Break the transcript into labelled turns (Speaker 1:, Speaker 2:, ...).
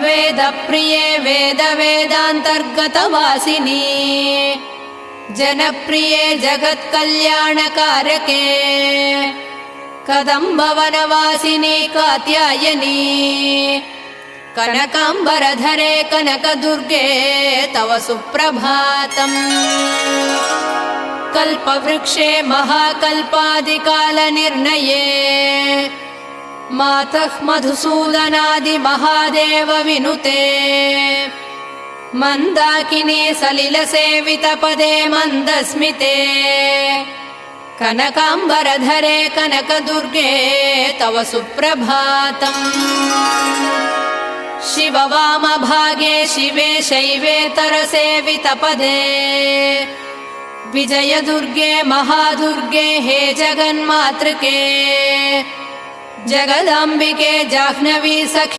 Speaker 1: वेदप्रिये वेदवेदान्तर्गतवासिनी जनप्रिये जगत्कल्याणकारके कदम्बवनवासिनी कात्यायनी कनकाम्बरधरे कनकदुर्गे तव सुप्रभातम्। कल्पवृक्षे महाकल्पादिकालनिर्णये मातः मधुसूदनादिमहादेव विनुते मन्दाकिनी सलिलसेवितपदे मन्दस्मिते कनकाम्बरधरे कनकदुर्गे तव सुप्रभातम्। शिववामभागे शिवे शैवेतरसेवितपदे विजयदुर्गे महादुर्गे हे जगन्मातृके जगदाम्बिके जाह्नवी सखी